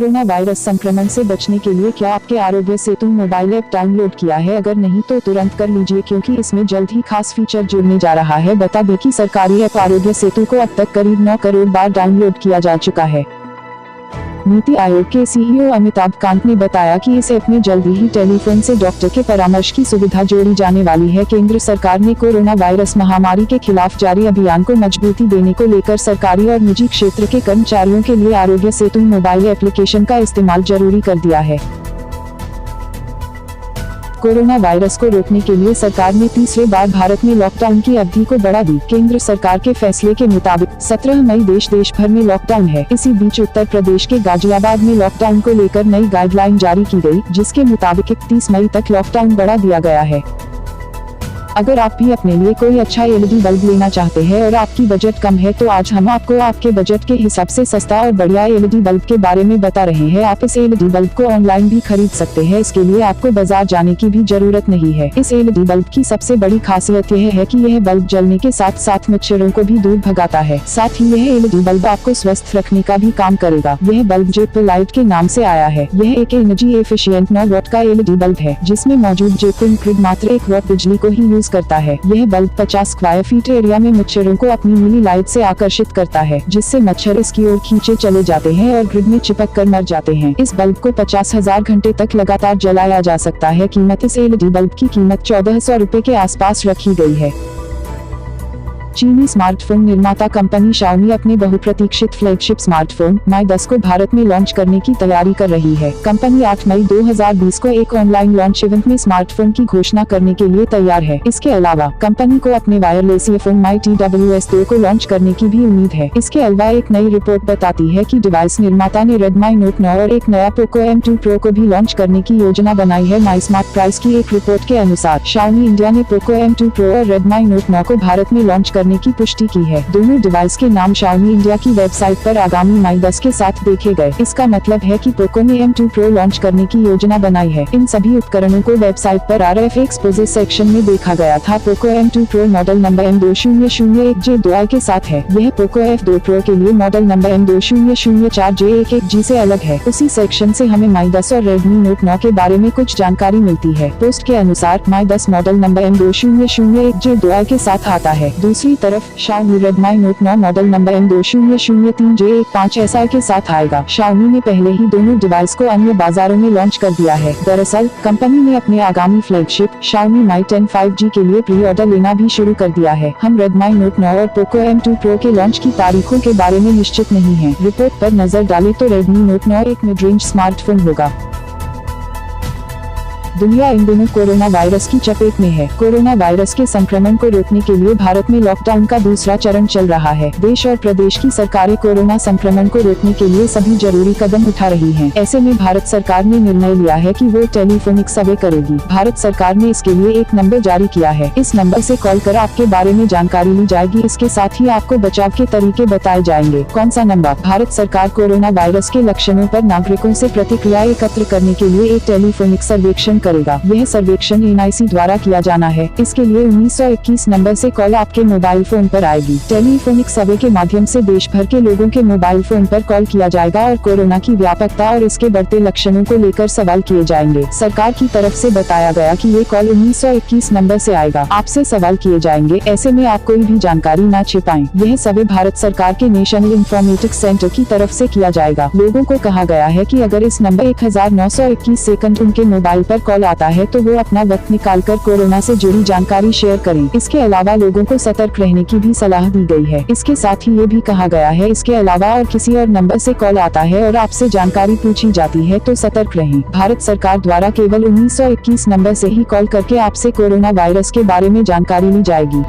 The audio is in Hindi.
कोरोना वायरस संक्रमण से बचने के लिए क्या आपके Aarogya Setu mobile app download किया है? अगर नहीं तो तुरंत कर लीजिए, क्योंकि इसमें जल्द ही खास फीचर जुड़ने जा रहा है। बता दें कि सरकारी ऐप आरोग्य सेतु को अब तक करीब 9 करोड़ बार डाउनलोड किया जा चुका है। नीति आयोग के सीईओ अमिताभ कांत ने बताया कि इस ऐप में जल्दी ही टेलीफोन से डॉक्टर के परामर्श की सुविधा जोड़ी जाने वाली है। केंद्र सरकार ने कोरोना वायरस महामारी के खिलाफ जारी अभियान को मजबूती देने को लेकर सरकारी और निजी क्षेत्र के कर्मचारियों के लिए आरोग्य सेतु मोबाइल एप्लीकेशन का इस्तेमाल जरूरी कर दिया है। कोरोना वायरस को रोकने के लिए सरकार ने तीसरे बार भारत में लॉकडाउन की अवधि को बढ़ा दी। केंद्र सरकार के फैसले के मुताबिक 17 मई देश भर में लॉकडाउन है। इसी बीच उत्तर प्रदेश के गाजियाबाद में लॉकडाउन को लेकर नई गाइडलाइन जारी की गई, जिसके मुताबिक 31 मई तक लॉकडाउन बढ़ा दिया गया है। अगर आप भी अपने लिए कोई अच्छा एलईडी बल्ब लेना चाहते हैं और आपकी बजट कम है, तो आज हम आपको आपके बजट के हिसाब से सस्ता और बढ़िया एलईडी बल्ब के बारे में बता रहे हैं। आप इस एलईडी बल्ब को ऑनलाइन भी खरीद सकते हैं। इसके लिए आपको बाजार जाने की भी जरूरत नहीं है। इस एलईडी बल्ब की सबसे बड़ी खासियत यह है कि यह बल्ब जलने के साथ साथ मच्छरों को भी दूर भगाता है। साथ ही यह एलईडी बल्ब आपको स्वस्थ रखने का भी काम करेगा। यह बल्ब जेपो लाइट के नाम से आया है। यह एक एनर्जी एफिशिएंट 9 वाट का एलईडी बल्ब है, जिसमें मौजूद जेपो ग्रिड मात्र 1 वाट बिजली को ही करता है। यह बल्ब 50 स्क्वायर फीट एरिया में मच्छरों को अपनी नीली लाइट से आकर्षित करता है, जिससे मच्छर इसकी ओर खींचे चले जाते हैं और ग्रिड में चिपक कर मर जाते हैं। इस बल्ब को 50,000 घंटे तक लगातार जलाया जा सकता है। कीमत इस एलईडी बल्ब की कीमत 1400 रुपए के आसपास रखी गई है। चीनी स्मार्टफोन निर्माता कंपनी शाओमी अपने बहुप्रतीक्षित फ्लैगशिप स्मार्टफोन Mi 10 को भारत में लॉन्च करने की तैयारी कर रही है। कंपनी 8 मई 2020 को एक ऑनलाइन लॉन्च इवेंट में स्मार्टफोन की घोषणा करने के लिए तैयार है। इसके अलावा कंपनी को अपने वायरलेस ईयरफोन Mi TWS2 को लॉन्च करने की भी उम्मीद है। इसके अलावा एक नई रिपोर्ट बताती है कि डिवाइस निर्माता ने Redmi Note 9 और एक नया Poco M2 Pro को भी लॉन्च करने की योजना बनाई है। My Smart Price की एक रिपोर्ट के अनुसार शाओमी इंडिया ने Poco M2 Pro और Redmi Note 9 को भारत में लॉन्च करने की पुष्टि की है। दोनों डिवाइस के नाम शाओमी इंडिया की वेबसाइट पर आगामी Mi 10 के साथ देखे गए। इसका मतलब है कि पोको ने M2 Pro लॉन्च करने की योजना बनाई है। इन सभी उपकरणों को वेबसाइट पर RFA एक्सपोजे सेक्शन में देखा गया था। Poco M2 Pro model number M2001J2i के साथ है। यह पोको F2 Pro के लिए मॉडल नंबर M2004J11G से अलग है। उसी सेक्शन से हमें Mi 10 और Redmi Note 9 के बारे में कुछ जानकारी मिलती है। पोस्ट के अनुसार Mi 10 मॉडल नंबर M2001J2i के साथ आता है। दूसरी तरफ Xiaomi Redmi Note 9 model number M2003J15SI के साथ आएगा। शाओमी ने पहले ही दोनों डिवाइस को अन्य बाजारों में लॉन्च कर दिया है। दरअसल कंपनी ने अपने आगामी फ्लैगशिप शाओमी Mi 10 5G के लिए प्री ऑर्डर लेना भी शुरू कर दिया है। हम Redmi Note 9 और Poco M2 Pro के लॉन्च की तारीखों के बारे में निश्चित नहीं है। रिपोर्ट पर नजर डालें तो Redmi Note 9 एक मिड रेंज स्मार्टफोन होगा। दुनिया इन दिनों कोरोना वायरस की चपेट में है। कोरोना वायरस के संक्रमण को रोकने के लिए भारत में लॉकडाउन का दूसरा चरण चल रहा है। देश और प्रदेश की सरकारें कोरोना संक्रमण को रोकने के लिए सभी जरूरी कदम उठा रही हैं। ऐसे में भारत सरकार ने निर्णय लिया है कि वो टेलीफोनिक सर्वे करेगी। भारत सरकार ने इसके लिए एक नंबर जारी किया है। इस नंबर से कॉल कर आपके बारे में जानकारी ली जाएगी। इसके साथ ही आपको बचाव के तरीके बताए जाएंगे। कौन सा नंबर? भारत सरकार कोरोना वायरस के लक्षणों पर नागरिकों से प्रतिक्रिया एकत्र करने के लिए एक टेलीफोनिक सर्वेक्षण करेगा। यह सर्वेक्षण NIC द्वारा किया जाना है। इसके लिए 1921 नंबर से कॉल आपके मोबाइल फोन पर आएगी। टेलीफोनिक सर्वे के माध्यम से देश भर के लोगों के मोबाइल फोन पर कॉल किया जाएगा और कोरोना की व्यापकता और इसके बढ़ते लक्षणों को लेकर सवाल किए जाएंगे। सरकार की तरफ से बताया गया कि ये कॉल 1921 नंबर से आएगा। आपसे सवाल किए जाएंगे। ऐसे में आप कोई भी जानकारी न छिपाएं। यह सर्वे भारत सरकार के नेशनल इंफॉर्मेटिक्स सेंटर की तरफ से किया जाएगा। लोगों को कहा गया है कि अगर इस नंबर 1921 सेकंड उनके मोबाइल पर कॉल आता है तो वो अपना वक्त निकालकर कोरोना से जुड़ी जानकारी शेयर करें। इसके अलावा लोगों को सतर्क रहने की भी सलाह दी गई है। इसके साथ ही ये भी कहा गया है, इसके अलावा और किसी और नंबर से कॉल आता है और आपसे जानकारी पूछी जाती है तो सतर्क रहें। भारत सरकार द्वारा केवल 1921 नंबर से ही कॉल करके आपसे कोरोना वायरस के बारे में जानकारी ली जाएगी।